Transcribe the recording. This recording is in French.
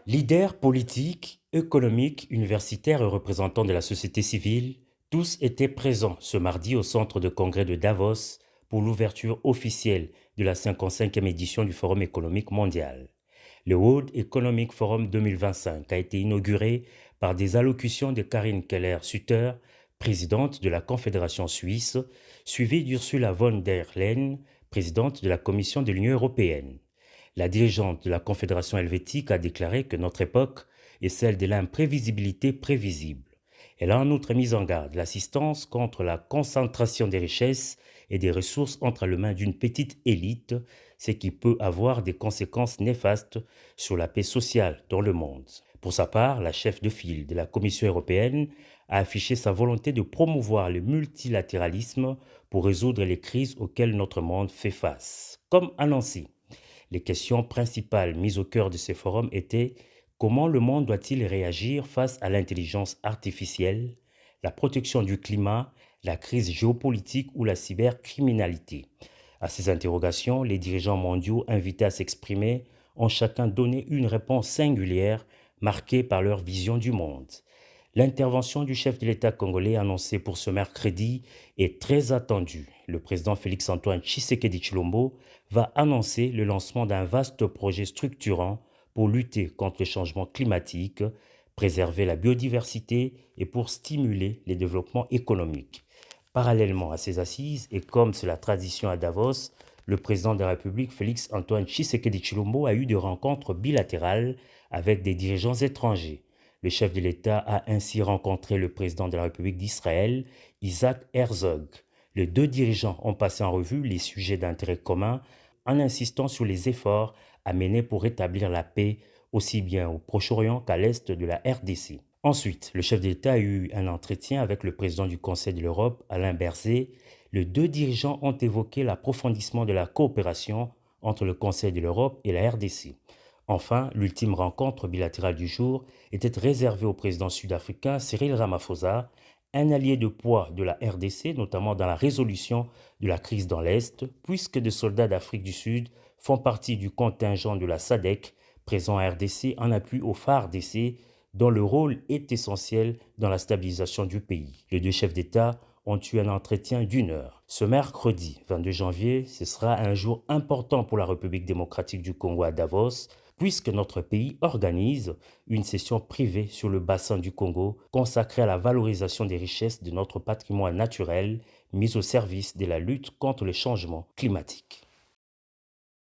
Leaders politiques, économiques, universitaires et représentants de la société civile, tous étaient présents ce mardi au centre de congrès de Davos pour l'ouverture officielle de la 55e édition du Forum économique mondial. Le World Economic Forum 2025 a été inauguré par des allocutions de Karine Keller-Sutter, présidente de la Confédération suisse, suivie d'Ursula von der Leyen, présidente de la Commission de l'Union européenne. La dirigeante de la Confédération helvétique a déclaré que notre époque est celle de l'imprévisibilité prévisible. Elle a en outre mis en garde l'assistance contre la concentration des richesses et des ressources entre les mains d'une petite élite, ce qui peut avoir des conséquences néfastes sur la paix sociale dans le monde. Pour sa part, la chef de file de la Commission européenne a affiché sa volonté de promouvoir le multilatéralisme pour résoudre les crises auxquelles notre monde fait face. Comme annoncé, les questions principales mises au cœur de ce forum étaient: comment le monde doit-il réagir face à l'intelligence artificielle, la protection du climat, la crise géopolitique ou la cybercriminalité? À ces interrogations, les dirigeants mondiaux invités à s'exprimer ont chacun donné une réponse singulière marquée par leur vision du monde. L'intervention du chef de l'État congolais annoncée pour ce mercredi est très attendue. Le président Félix-Antoine Tshisekedi Tshilombo va annoncer le lancement d'un vaste projet structurant pour lutter contre le changement climatique, préserver la biodiversité et pour stimuler les développements économiques. Parallèlement à ces assises, et comme c'est la tradition à Davos, le président de la République Félix-Antoine Tshisekedi Tshilombo a eu des rencontres bilatérales avec des dirigeants étrangers. Le chef de l'État a ainsi rencontré le président de la République d'Israël, Isaac Herzog. Les deux dirigeants ont passé en revue les sujets d'intérêt commun en insistant sur les efforts à mener pour rétablir la paix aussi bien au Proche-Orient qu'à l'est de la RDC. Ensuite, le chef de l'État a eu un entretien avec le président du Conseil de l'Europe, Alain Berset. Les deux dirigeants ont évoqué l'approfondissement de la coopération entre le Conseil de l'Europe et la RDC. Enfin, l'ultime rencontre bilatérale du jour était réservée au président sud-africain Cyril Ramaphosa, un allié de poids de la RDC, notamment dans la résolution de la crise dans l'Est, puisque des soldats d'Afrique du Sud font partie du contingent de la SADC présent en RDC en appui au FARDC, dont le rôle est essentiel dans la stabilisation du pays. Les deux chefs d'État ont eu un entretien d'une heure. Ce mercredi 22 janvier, ce sera un jour important pour la République démocratique du Congo à Davos, puisque notre pays organise une session privée sur le bassin du Congo consacrée à la valorisation des richesses de notre patrimoine naturel mis au service de la lutte contre le changement climatique.